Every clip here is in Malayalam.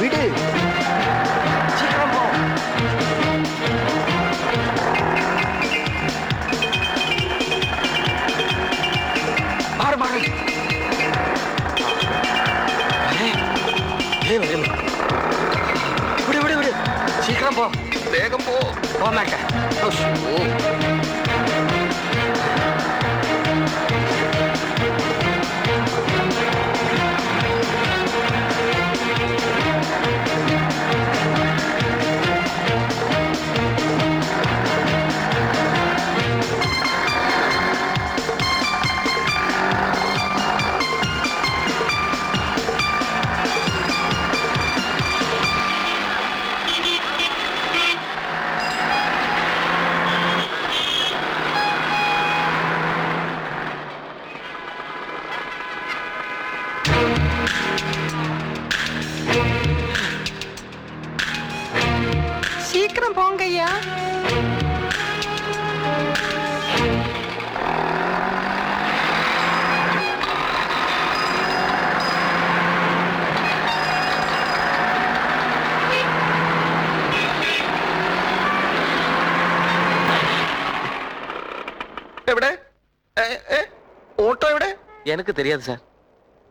விடு. சீக்கிரம் போ. மாறு மாறு. விடு விடு விடு. சீக்கிரம் போ. வேகம் போ. போக மாட்டேன். சீக்கிரம் போங்கய்யா. എവിടെ ഓട്ടോ എവിടെ? எனக்கு தெரியாது சார்.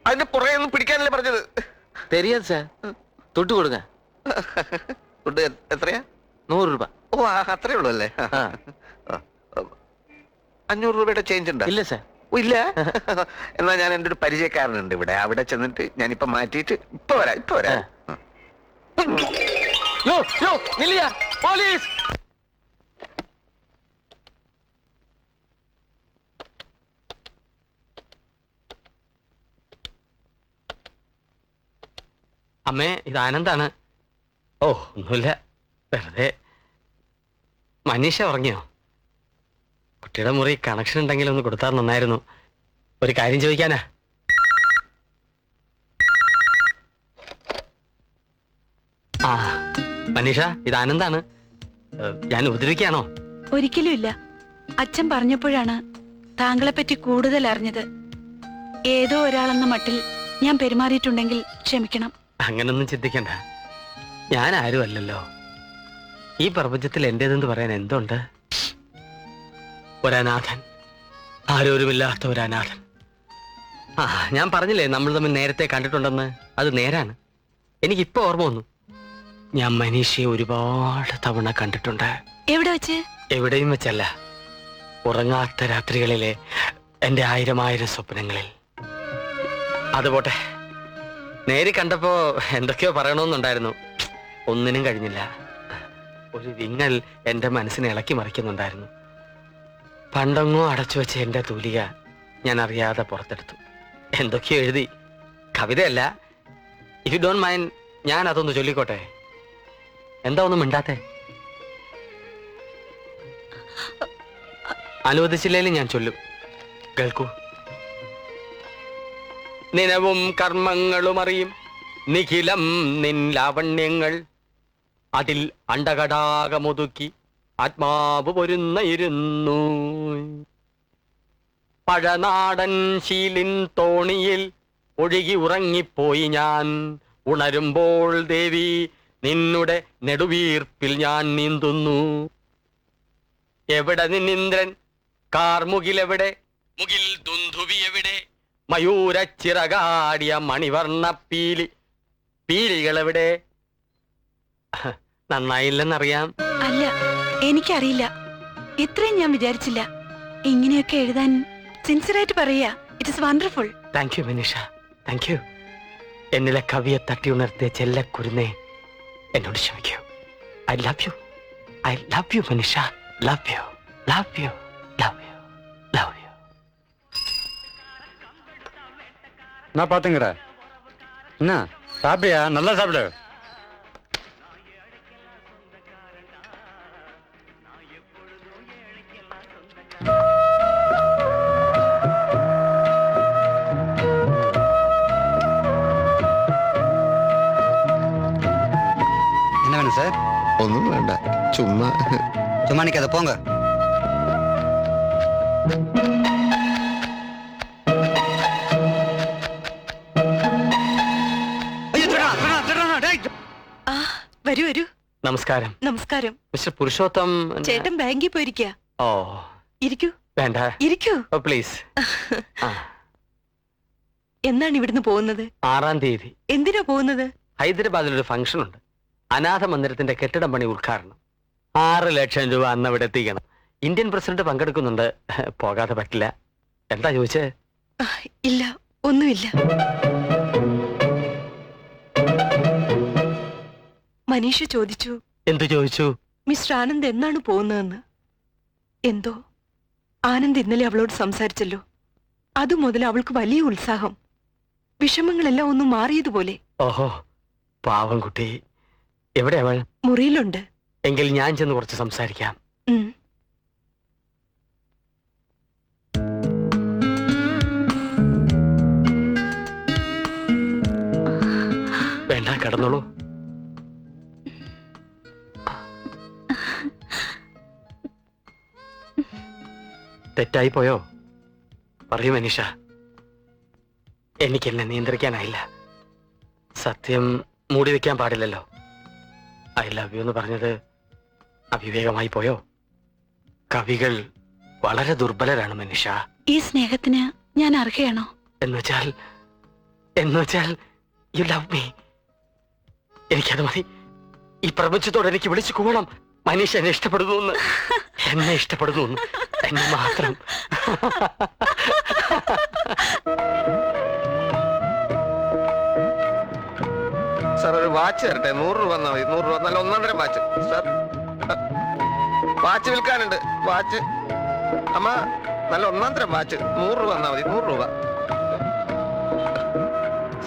അതിന്റെ പുറകെ ഒന്നും പിടിക്കാനല്ലേ പറഞ്ഞത്? தெரியாது சார். துட்டு கொடுங்க. ഫുഡ് എത്രയാ? 100 രൂപ. ഓ അത്രേ ഉള്ളൂ അല്ലേ? 500 രൂപയുടെ ചേഞ്ച് ഉണ്ടോ? ഇല്ല സാർ. ഓ ഇല്ല. എന്നാ ഞാൻ എൻ്റെ ഒരു പരിചയക്കാരനുണ്ട് ഇവിടെ, അവിടെ ചെന്നിട്ട് ഞാനിപ്പോ മാറ്റിയിട്ട് ഇപ്പൊ വരാം. യോ യോ നില്ലിയ പോലീസ്. അമ്മേ, ഇത് ആനന്ദാണ്. ഓ ഒന്നുമില്ല, വെറുതെ. മനീഷ ഉറങ്ങിയോ? കുട്ടിയുടെ മുറി കണക്ഷൻ ഉണ്ടെങ്കിൽ ഒന്ന് കൊടുത്താൽ നന്നായിരുന്നു. ഒരു കാര്യം ചോദിക്കാനാ. ആ മനീഷ, ഇത് ആനന്ദാണ്. ഞാൻ ഉപദ്രവിക്കാണോ? ഒരിക്കലും ഇല്ല. അച്ഛൻ പറഞ്ഞപ്പോഴാണ് താങ്കളെ പറ്റി കൂടുതൽ അറിഞ്ഞത്. ഏതോ ഒരാളെന്ന മട്ടിൽ ഞാൻ പെരുമാറിയിട്ടുണ്ടെങ്കിൽ ക്ഷമിക്കണം. അങ്ങനൊന്നും ചിന്തിക്കണ്ട. ഞാൻ ആരും അല്ലല്ലോ. ഈ പ്രപഞ്ചത്തിൽ എന്റേതെന്ന് പറയാൻ എന്തുണ്ട്? ഒരനാഥൻ, ആരോരുമില്ലാത്ത ഒരനാഥൻ. ആ ഞാൻ പറഞ്ഞില്ലേ നമ്മൾ തമ്മിൽ നേരത്തെ കണ്ടിട്ടുണ്ടെന്ന്. അത് നേരാണ്. എനിക്കിപ്പോ ഓർമ്മ വന്നു. ഞാൻ മനീഷയെ ഒരുപാട് തവണ കണ്ടിട്ടുണ്ട്. എവിടെ വെച്ച്? എവിടെയും വെച്ചല്ല, ഉറങ്ങാത്ത രാത്രികളിലെ എന്റെ 1000 സ്വപ്നങ്ങളിൽ. അതുപോട്ടെ, നേരി കണ്ടപ്പോ എന്തൊക്കെയോ പറയണമെന്നുണ്ടായിരുന്നു. ഒന്നിനും കഴിഞ്ഞില്ല. ഒരു വിങ്ങൽ എന്റെ മനസ്സിനെ ഇളക്കി മറിക്കുന്നുണ്ടായിരുന്നു. പണ്ടെങ്ങോ അടച്ചു വെച്ച എന്റെ തൂലിക ഞാൻ അറിയാതെ പുറത്തെടുത്തു. എന്തൊക്കെയോ എഴുതി. കവിതയല്ല. ഇഫ് യു ഡോണ്ട് മൈൻഡ്, ഞാൻ അതൊന്ന് ചൊല്ലിക്കോട്ടെ? എന്താ ഒന്നും മിണ്ടാത്തെ? അനുവദിച്ചില്ലേലും ഞാൻ ചൊല്ലും. കേൾക്കൂ. നിനവും കർമ്മങ്ങളും അറിയും നിഖിലം നിൻ ലാവണ്യങ്ങൾ, അതിൽ അണ്ടകടാകമൊതുക്കി ആത്മാവ് പൊരുന്നയിരുന്നു. പഴനാടൻ ശീലിൻ തോണിയിൽ ഒഴുകി ഉറങ്ങിപ്പോയി ഞാൻ. ഉണരുമ്പോൾ ദേവി നിന്നുടെ നെടുവീർപ്പിൽ ഞാൻ നീന്തുന്നു. എവിടെ നിന്നിന്ദ്രൻ കാർമുകിലെവിടെ? മുകിൽ ദുന്ധുവി എവിടെ? മയൂരച്ചിറകാടിയ മണിവർണ്ണ പീലികളെവിടെ? നന്നായില്ലെന്നറിയാം. അല്ല, എനിക്കറിയില്ല. ഇത്രയും ഞാൻ വിചാരിച്ചില്ല. ഇങ്ങനെയൊക്കെ എഴുതാൻ സിൻസിയറായിട്ട് പറയാ. It is wonderful. Thank you Manisha, thank you. എന്നിലെ കവിയെ തട്ടി ഉണർത്തിയ ചെല്ലക്കുരുന്നേ, എന്നോട് ക്ഷമിക്കൂ. I love you, I love you Manisha. Love you, love you, love you, love you. நான் பாத்துங்கடா. என்ன சாப்பிடியா? நல்லா சாப்பிடு. என்ன வேணும் சார்? ഒന്നും വേണ്ട, ചുമ്മാ சும்மா நிக்காத, போங்க. ஐயோ, திருடா, திருடா, திருடா, டேய். വരൂ വരൂ. നമസ്കാരം. നമസ്കാരം. മിസ്റ്റർ പുരുഷോത്തം. ചേട്ടൻ ബാങ്കിൽ പോയിരിക്കുക. ഓ ഇരിക്കൂ വേണ്ട. ഇരിക്കൂ. ഓ പ്ലീസ്. എന്നാണ് ഇവിടുന്ന് പോകുന്നത്? 6-ാം തീയതി. എന്തിനാ പോകുന്നത്? ഹൈദരാബാദിൽ ഒരു ഫംഗ്ഷൻ ഉണ്ട്. അനാഥ മന്ദിരത്തിന്റെ കെട്ടിടം പണി ഉദ്ഘാടനം. 6 ലക്ഷം രൂപ അന്ന് അവിടെ എത്തിക്കണം. ഇന്ത്യൻ പ്രസിഡന്റ് പങ്കെടുക്കുന്നുണ്ട്. പോകാതെ പറ്റില്ല. എന്താ ചോദിച്ചേ? ഇല്ല, ഒന്നുമില്ല. മനീഷ ചോദിച്ചു. എന്തു ചോദിച്ചു? മിസ്റ്റർ ആനന്ദ് എന്നാണ് പോകുന്നതെന്ന്. എന്തോ ആനന്ദ് ഇന്നലെ അവളോട് സംസാരിച്ചല്ലോ. അതുമുതൽ അവൾക്ക് വലിയ ഉത്സാഹം. വിഷമങ്ങളെല്ലാം ഒന്നും മാറിയതുപോലെ. ഓഹോ, പാവം കുട്ടി. എവിടെ അവൾ? മുറിയിലുണ്ട്. എങ്കിൽ ഞാൻ ചെന്ന് കുറച്ച് സംസാരിക്കാം. വേണ്ട, കടന്നോളൂ. തെറ്റായി പോയോ? പറയൂ മനീഷ. എനിക്കെന്നെ നിയന്ത്രിക്കാനായില്ല. സത്യം മൂടി വെക്കാൻ പാടില്ലല്ലോ. ഐ ലവ് യു എന്ന് പറഞ്ഞത് അവിവേകമായി പോയോ? കവികൾ വളരെ ദുർബലരാണ് മനീഷ. ഈ സ്നേഹത്തിന് ഞാൻ അർഹയാണോ? എന്നുവെച്ചാൽ യു ലവ് മീ. എനിക്കത് മതി. ഈ പ്രപഞ്ചത്തോട് എനിക്ക് വിളിച്ചു കൂവണം. മനീഷ എന്നെ ഇഷ്ടപ്പെടുന്നു. എന്നെ ഇഷ്ടപ്പെടുന്നു. എന്നെ മാത്രം. സാർ ഒരു വാച്ച് തരട്ടെ? 100 രൂപ തന്നാ മതി. 100 രൂപ. നല്ല 1.5 വാച്ച് സാർ. വാച്ച് വിൽക്കാനുണ്ട്. വാച്ച് അമ്മ, നല്ല 1.5 വാച്ച്. 100 രൂപ തന്നാ മതി. 100 രൂപ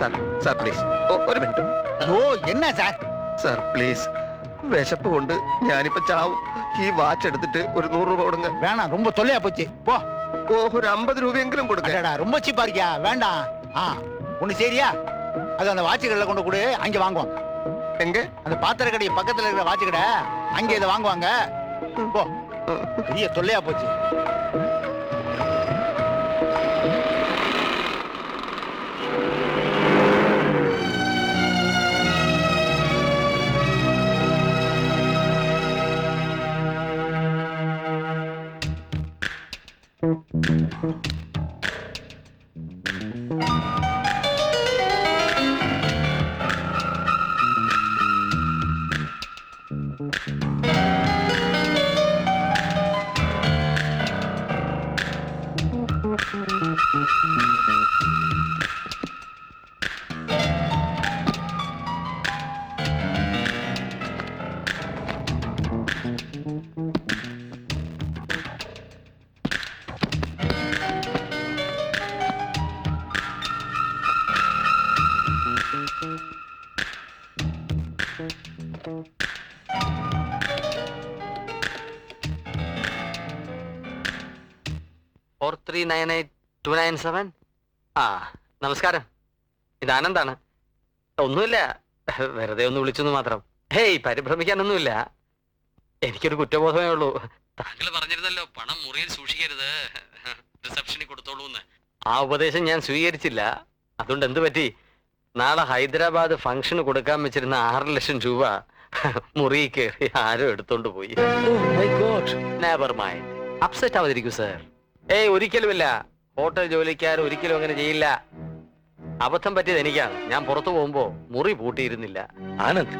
സാർ. സാർ പ്ലീസ് ഒരു മിനിറ്റ്. ഓ എന്നാ സാർ? സാർ പ്ലീസ്, വിശപ്പ് കൊണ്ട് ഞാനിപ്പോ ചാവും. ഈ വാച്ച് എടുത്തിട്ട് ഒരു 100 രൂപ കൊടുங்க. வேணாம், ரொம்ப தொல்லையா போச்சு. போ. ഓ, ഒരു 50 രൂപയെങ്കിലും കൊടുക്ക. அடடா, ரொம்ப சீப்பா இருக்கியா? வேண்டாம். ஒண்ணு சரியா? அது அந்த வாட்ச் கடையில கொண்டு கொடு, அங்க வாங்குவாங்க. எங்க? அந்த பாத்திர கடை பக்கத்துல இருக்கிற வாட்ச் கடை, அங்க இதை வாங்குவாங்க. போ. பெரிய தொல்லையா போச்சு. നമസ്കാരം. ഇത് ആനന്ദാണ്. ഒന്നുമില്ല, വെറുതെ ഒന്ന് വിളിച്ചെന്ന് മാത്രം. ഹേയ്, പരിഭ്രമിക്കാനൊന്നുമില്ല. എനിക്കൊരു കുറ്റബോധമേ ഉള്ളൂ. താങ്കൾ പറഞ്ഞിരുന്നല്ലോ പണം മുറിയിൽ സൂക്ഷിക്കരുത്, റിസപ്ഷനിൽ കൊടുത്തോളൂന്ന്. ആ ഉപദേശം ഞാൻ സ്വീകരിച്ചില്ല. അതുകൊണ്ട് എന്ത് പറ്റി? നാളെ ഹൈദരാബാദ് ഫംഗ്ഷന് കൊടുക്കാൻ വെച്ചിരുന്ന 6 ലക്ഷം രൂപ മുറിയിൽ കയറി ആരോ എടുത്തോണ്ട് പോയി. നെവർ മൈൻഡ്, അപ്സെറ്റ് ആവാതിരിക്കൂ സർ. ഒരിക്കലുമില്ല. ഹോട്ടൽ ജോലിക്കാർ ഒരിക്കലും അങ്ങനെ ചെയ്യില്ല. അബദ്ധം പറ്റിയത് എനിക്കാണ്. ഞാൻ പുറത്തു പോകുമ്പോ മുറി പൂട്ടിയിരുന്നില്ല. ആനന്ദ്,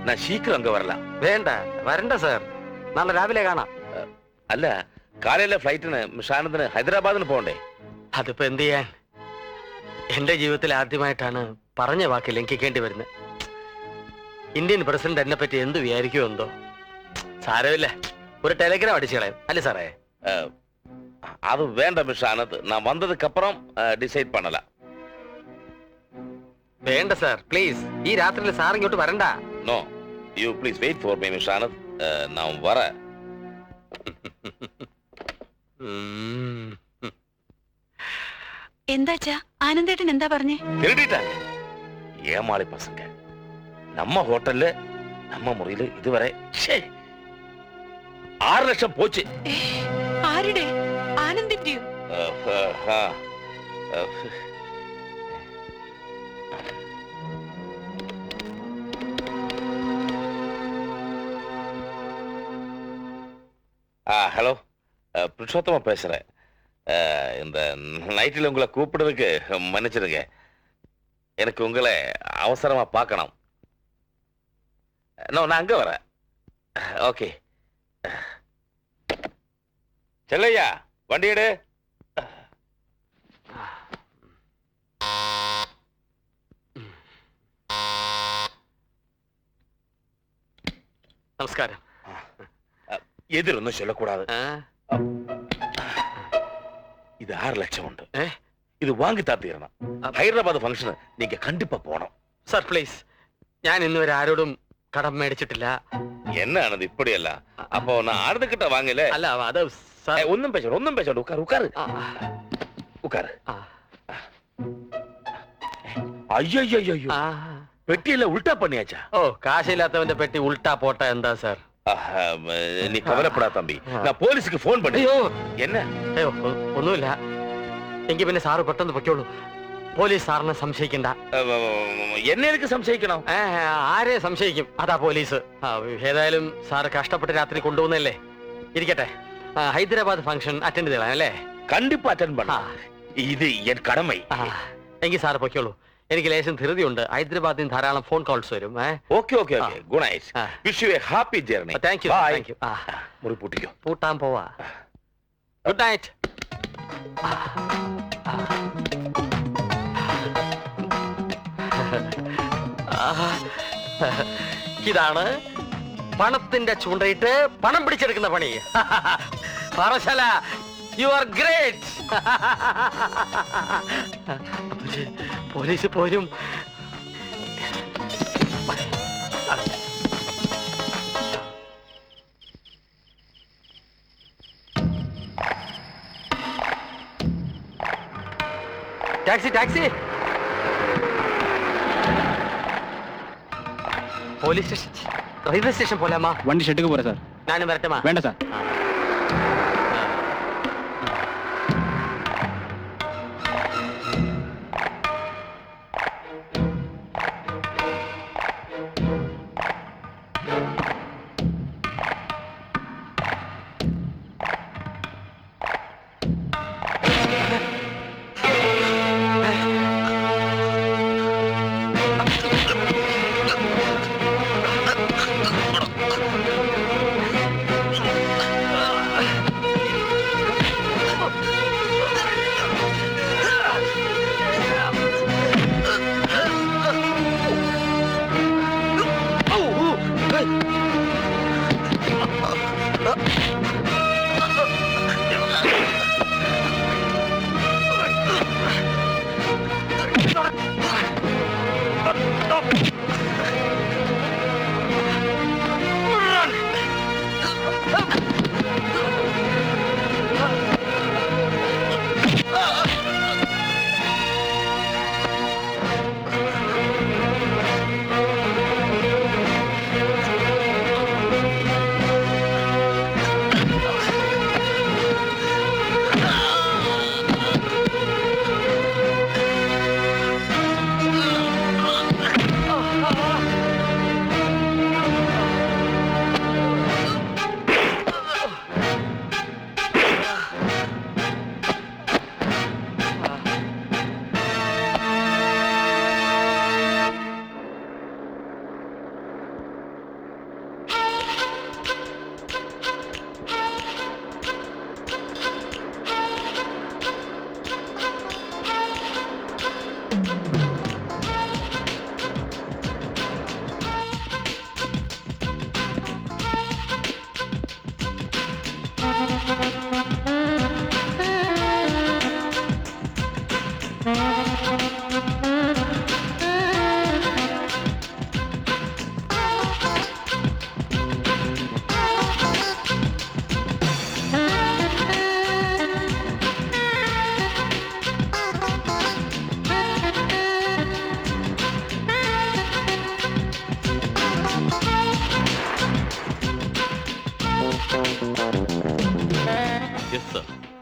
ഞാൻ ശീഘ്രം അങ്ങ് വരലാം. വേണ്ട, വരണ്ട സർ. നാളെ രാവിലെ കാണാം. അല്ല, കാലയിലെ ഫ്ലൈറ്റിന് മിസ്റ്റർ ആനന്ദിന് ഹൈദരാബാദിന് പോകണ്ടേ? അതിപ്പോ എന്ത് ചെയ്യാൻ? എന്റെ ജീവിതത്തിൽ ആദ്യമായിട്ടാണ് പറഞ്ഞ വാക്ക് ലംഘിക്കേണ്ടി വരുന്നത്. ഇന്ത്യൻ പ്രസിഡന്റ് എന്നെ പറ്റി എന്ത് വിചാരിക്കുമോ എന്തോ. സാരമില്ല, ഒരു ടെലിഗ്രാം അടിച്ചു കളയും അല്ലേ സാറേ? அது வேண்டாம் மிஸ்டர் ஆனந்த், நான் வந்ததுக்கு அப்புறம் டிசைட் பண்ணலாம். വേണ്ട സാർ, പ്ലീസ്. ഈ രാത്രിയിൽ സാർ ഇങ്ങോട്ട് വരണ്ട. No, you please wait for me mister Anand. நான் வரேன். എന്താച്ചാ ആനന്ദേട്ടൻ എന്താ പറഞ്ഞേ? திருடிட்டாங்க ஏமாளி பசங்க. நம்ம ஹோட்டல்ல நம்ம முறையில இதுவரை 6 லட்சம் போச்சு. ആരുടെ? ആനന്ദിന്റെയോ? ஹலோ புருஷோத்தமா பேசுறேன். இந்த நைட்டில் உங்களை கூப்பிடுறதுக்கு மன்னிச்சிடுங்க. எனக்கு உங்களை அவசரமா பார்க்கணும். நான் அங்க வரேன். ஓகே. செல்லையா, வண்டி எடு. നമസ്കാരം. எதிரொன்னும் சொல்லக்கூடாது. ആ, இது 6 லட்சம் உண்டு. ഏ? இது வாங்கி தாத்தீரணும். ഹൈദരാബാദ് ഫംഗ്ഷന് நீங்க கண்டிப்பா போகணும். സാർ പ്ലീസ്, ഞാൻ ഇന്നുവരെ ആരോടും കടം മേടിച്ചിട്ടില്ല. என்ன ஆனது இப்படியல்ல? அப்போ நான் ஆடுதுகிட்ட வாங்கல. അല്ല അത് സാർ ஒன்னும் பேச உட்காரு உட்காரு ആ, உட்காரு. ആ, ஐயோ ആ. பெட்டியில உல்டா பண்ணியாச்சா? ഓ, കാശില്ലാത്തവന്റെ പെട്ടി ഉൾട്ടാ പോട്ട എന്താ സാർ? ஆஹா, நீ கவலைப்படா தம்பி. நான் போலீஸுக்கு போன் பண்ணி. അയ്യോ என்ன? അയ്യോ ഒന്നുമില്ല. എങ്കിൽ പിന്നെ സാറ് പെട്ടെന്ന് പൊയ്ക്കോളൂ. പോലീസ് സാറിനെ സംശയിക്കണ്ട. என்ன எதுக்கு சம்சயிக்கணும்? ആരെ സംശയിക്കും? അതാ പോലീസ്. ഏതായാലും സാറ് കഷ്ടപ്പെട്ട് രാത്രി കൊണ്ടുപോകുന്നല്ലേ. ഇരിക്കട്ടെ, ഹൈദരാബാദ് ഫംഗ്ഷൻ അറ്റൻഡ് ചെയ്യണം അല്ലേ? கண்டிப்பா அட்டெண்ட் பண்ண. இது என் கடமை. എങ്കിൽ സാറ് പൊയ്ക്കോളൂ. എനിക്ക് ലേശം ധൃതിയുണ്ട്. ഹൈദരാബാദിൽ നിന്ന് ധാരാളം ഫോൺ കോൾസ് വരും. Okay okay okay. Good night. Wish you a happy journey. Thank you, Bye. Thank you. முறி பூட்டிக்கோ. പൂട്ടാൻ പോവാ. Good night. ഇതാണ് പണത്തിന്റെ ചൂണ്ടയിട്ട് പണം പിടിച്ചെടുക്കുന്ന പണി. Parassala, you are great. Police പോരും. Taxi taxi. Police station, railway station പോലാമാ? വണ്ടി ഷെட்டுக்கு போறேன் சார். ഞാനും വരട്ടെമാ? വേണ്ട sir.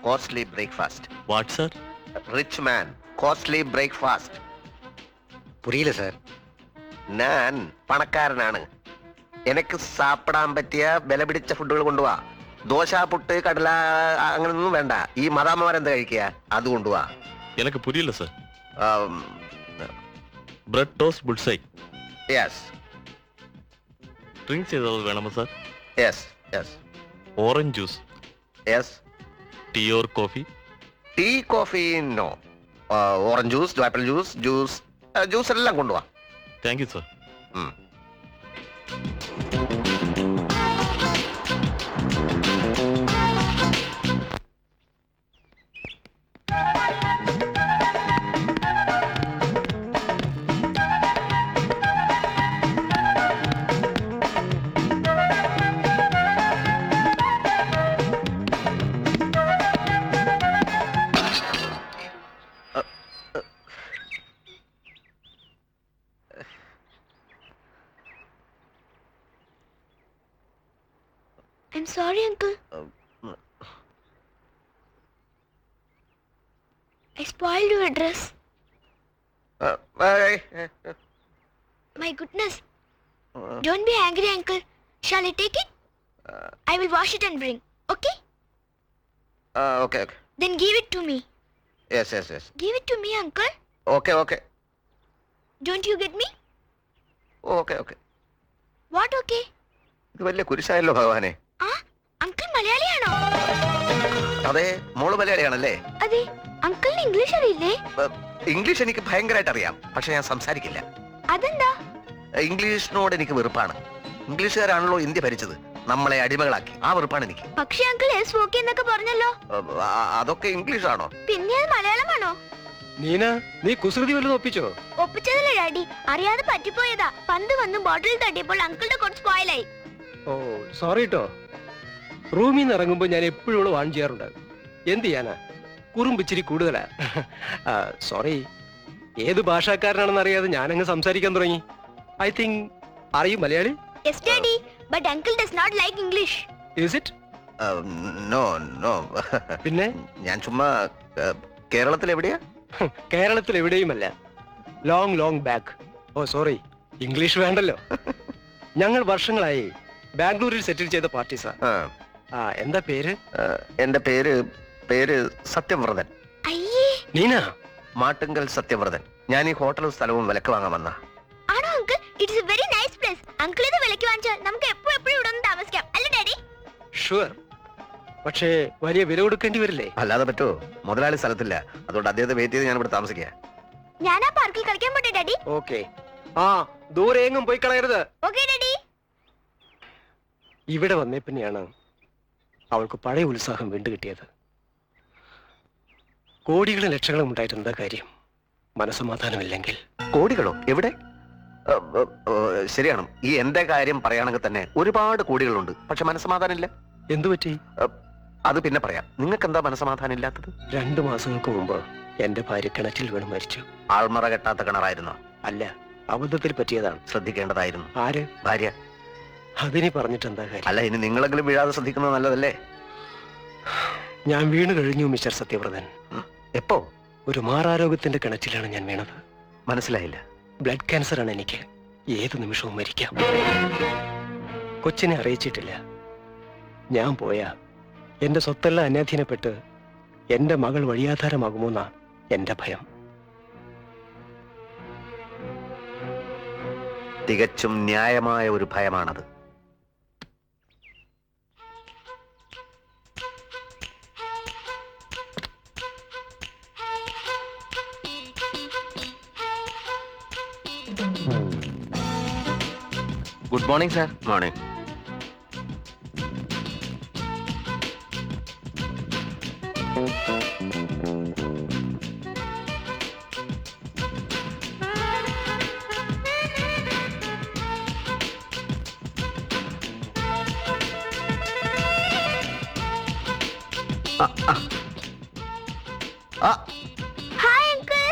Costly breakfast. What sir? Rich man. Costly breakfast. புரியல சார். ഞാൻ പണക്കാരനാണ്. എനിക്ക് സാപ്പിടാൻ പറ്റിയ വില പിടിച്ച ഫുഡുകൾ കൊണ്ടുപോവാ. ദോശ പുട്ട് കടല അങ്ങനൊന്നും വേണ്ട. ഈ മദാമ്മമാരെന്താ കഴിക്കുക അത് കൊണ്ടുപോവാ. எனக்கு புரியல sir. Bread toast bullseye. Yes drinks ஏதாவது வேணுமா sir? Yes yes orange juice, yes. Tea or coffee? Tea coffee no. Orange juice, apple juice, juice എല്ലാം കൊണ്ടുപോവാ. Thank you sir. I'm sorry, uncle. I spoiled your dress. My goodness. Don't be angry, uncle. Shall I take it? I will wash it and bring. Okay? Okay okay. Then give it to me. Yes yes yes. Give it to me, uncle. Okay okay Don't you get me? Okay okay. What okay? ഇത് വലിയ കുരിശായല്ലോ ഭഗവാനെ. Uncle മലയാളിയാണോ? അതെ, മോള് മലയാളിയാണല്ലേ? അതെ. അങ്കിളിന് ഇംഗ്ലീഷ് അറിയില്ലേ? ഇംഗ്ലീഷ് എനിക്ക് ഭയങ്കരമായിട്ട് അറിയാം, പക്ഷെ ഞാൻ സംസാരിക്കില്ല. അതെന്താ? ഇംഗ്ലീഷിനോട് എനിക്ക് വെറുപ്പാണ്. ഇംഗ്ലീഷുകാരാണല്ലോ ഇന്ത്യ ഭരിച്ചത്, നമ്മളെ അടിമകളാക്കി. ആ വെറുപ്പാണ് എനിക്ക്. പക്ഷേ അങ്കിൾ എസ് ഓക്കെ എന്നൊക്കെ പറഞ്ഞല്ലോ. അതൊക്കെ ഇംഗ്ലീഷാണോ? പിന്നെ അത് മലയാളമാണോ? നീന, നീ കുസൃതി വല്ലതും ഒപ്പിച്ചോ? ഒപ്പിച്ചതല്ലേ ഡാഡി, അറിയാതെ പറ്റിപ്പോയതാ. പന്ത് വന്ന് ബോട്ടിൽ തട്ടിയപ്പോൾ അങ്കിളുടെ കുറച്ച് സ്പോയിലായി. ഓ സോറി കേട്ടോ. റൂമിൽ നിന്ന് ഇറങ്ങുമ്പോൾ ഞാൻ എപ്പോഴും വാൺ ചെയ്യാറുണ്ട്. എന്ത് ചെയ്യാനാ, കുറുമ്പിച്ചിരി കൂടുതലാ. സോറി. ഏത് ഭാഷക്കാരനാണെന്ന് അറിയാതെ ഞാനങ്ങ് സംസാരിക്കാൻ തുടങ്ങി. ഐ തിങ്ക് അറിയും Malayali. Yes daddy, but uncle does not like English. Is it? No no. പിന്നെ ഞാൻ ചുമ്മാ കേരളത്തിൽ എവിടെയാ? കേരളത്തിൽ എവിടെയുമല്ല, long back. Oh sorry, English വേണ്ടല്ലോ. ഞങ്ങൾ വർഷങ്ങളായി ബാംഗ്ലൂരിൽ സെറ്റിൽ ചെയ്ത പാർട്ടീസാ. എന്താ പേര്? എന്റെ പേര് സത്യവ്രതൻ. അയ്യേ. നീന? മാട്ടുങ്കൽ സത്യവ്രതൻ. ഞാൻ ഈ ഹോട്ടലും സ്ഥലവും വിലക്ക് വാങ്ങാൻ വന്ന. ആണോ uncle? It's A very nice place. Uncle ഇത് വിലക്ക് വാങ്ങിച്ചാൽ നമുക്ക് എപ്പോഴും ഇവിടെ ഒന്ന് താമസിക്കാം അല്ലേ ഡാഡി? ഷുവർ. പക്ഷേ വലിയ വില കൊടുക്കേണ്ടി വരില്ലേ? അല്ലാതെ പറ്റുമോ? മുതലാളി സ്ഥലത്തില്ല, അതുകൊണ്ട് അദ്ദേഹത്തെ വെയിറ്റ് ചെയ്ത് ഞാൻ ഇവിടെ താമസിക്കുക. ഞാൻ ആ പാർക്കിൽ കളിക്കാൻ പോട്ടെ ഡാഡി? ഓക്കെ. ദൂരെ എങ്ങും പോയി കളയരുത്. Okay daddy. ഇവിടെ വന്നേ പിന്നെയാണ് അവൾക്ക് പഴയ ഉത്സാഹം വീണ്ടും കിട്ടിയത്. കോടികളും ലക്ഷങ്ങളും ഉണ്ടായിട്ട് എന്താ കാര്യം, മനസ്സമാധാനമില്ലെങ്കിൽ? കോടികളോ? എവിടെ? ശരിയാണ്, ഈ എന്റെ കാര്യം പറയുകയാണെങ്കിൽ തന്നെ ഒരുപാട് കോടികളുണ്ട്, പക്ഷെ മനസ്സമാധാനം ഇല്ല. എന്തു പറ്റി? അത് പിന്നെ പറയാം. നിങ്ങൾക്ക് എന്താ മനസ്സമാധാനം ഇല്ലാത്തത്? 2 മാസങ്ങൾക്ക് മുമ്പ് എന്റെ ഭാര്യ കിണറ്റിൽ വീണ് മരിച്ചു. ആൾമറ കെട്ടാത്ത കിണറായിരുന്നോ? അല്ല, അബദ്ധത്തിൽ പറ്റിയതാണ്. ശ്രദ്ധിക്കേണ്ടതായിരുന്നു. ആര്? ഭാര്യ. അതിനെ പറഞ്ഞിട്ട് എന്താ കാര്യം? അല്ല, ഇനി നിങ്ങളെങ്കിലും വീഴാതെ ശ്രദ്ധിക്കുന്നത് നല്ലതല്ലേ? ഞാൻ വീണ് കഴിഞ്ഞു മിസ്റ്റർ സത്യവ്രതൻ. എപ്പോ? ഒരു മാറാരോഗത്തിന്റെ കിണറ്റിലാണ് ഞാൻ വീണത്. മനസ്സിലായില്ല. ബ്ലഡ് ക്യാൻസർ ആണ് എനിക്ക്. ഏത് നിമിഷവും മരിക്കാം. കൊച്ചിനെ അറിയിച്ചിട്ടില്ല. ഞാൻ പോയാ എന്റെ സ്വത്തെല്ലാം അന്യാധീനപ്പെട്ട് എന്റെ മകൾ വഴിയാധാരമാകുമോന്നാ എന്റെ ഭയം. തികച്ചും ന്യായമായ ഒരു ഭയമാണത്. Good morning sir. Morning. Hi uncle.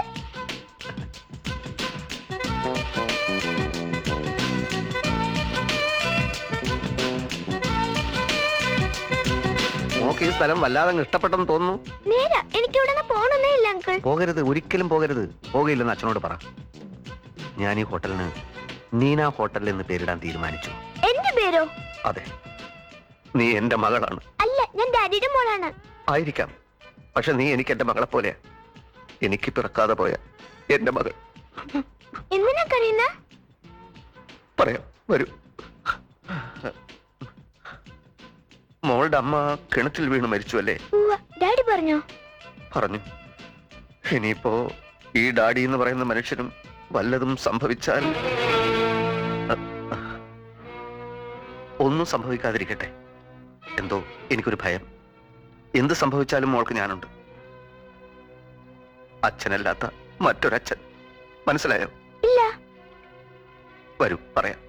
നോക്ക്, ഈ സ്ഥലം വല്ലാതെ ഇഷ്ടപ്പെട്ടെന്ന് തോന്നുന്നു. നേരാ, എനിക്ക് ഇവിടെ പോകണമെന്നേ ഇല്ല അങ്കിൾ. പോകരുത്, ഒരിക്കലും പോകരുത്. പോകയില്ലെന്ന് അച്ഛനോട് പറ. ഞാൻ ഈ ഹോട്ടലിന് നീന ഹോട്ടൽ എന്ന് പേരിടാൻ തീരുമാനിച്ചു. എന്റെ പേരോ? അതെ. നീ എന്റെ മകളാണ്. അല്ല, ഞാൻ ഡാഡിയുടെ മോളാണ്. ആയിരിക്കാം, പക്ഷെ നീ എനിക്ക് എന്റെ മകളെ പോലെയാ. എനിക്ക് പിറക്കാതെ പോയ എന്റെ മകൾ. എന്തിനാ കരയുന്ന? പറയാം, വരൂ. മോളുടെ അമ്മ കിണറ്റിൽ വീണ് മരിച്ചു അല്ലേ? ഡാഡി പറഞ്ഞോ? പറഞ്ഞു. ഇനിയിപ്പോ ഈ ഡാഡി എന്ന് പറയുന്ന മനുഷ്യനും വല്ലതും സംഭവിച്ചാൽ ഒന്നും സംഭവിക്കാതിരിക്കട്ടെ. എന്തോ എനിക്കൊരു ഭയം. എന്ത് സംഭവിച്ചാലും മോൾക്ക് ഞാനുണ്ട്. അച്ഛനല്ലാത്ത മറ്റൊരച്ഛൻ. മനസ്സിലായോ? ഇല്ല. വരൂ, പറയാം.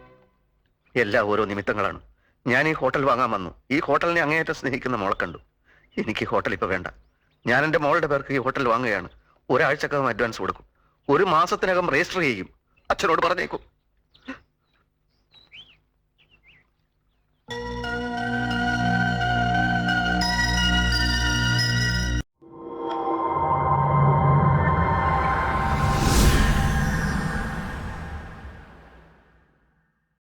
എല്ലാം ഓരോ നിമിത്തങ്ങളാണ്. ഞാൻ ഈ ഹോട്ടൽ വാങ്ങാൻ വന്നു. ഈ ഹോട്ടലിനെ അങ്ങേയറ്റം സ്നേഹിക്കുന്ന മോളെ കണ്ടു. എനിക്ക് ഈ ഹോട്ടൽ ഇപ്പൊ വേണ്ട. ഞാൻ എന്റെ മോളുടെ പേർക്ക് ഈ ഹോട്ടൽ വാങ്ങുകയാണ്. ഒരാഴ്ചക്കകം അഡ്വാൻസ് കൊടുക്കും. 1 മാസത്തിനകം രജിസ്റ്റർ ചെയ്യും. അച്ഛനോട് പറഞ്ഞേക്കും.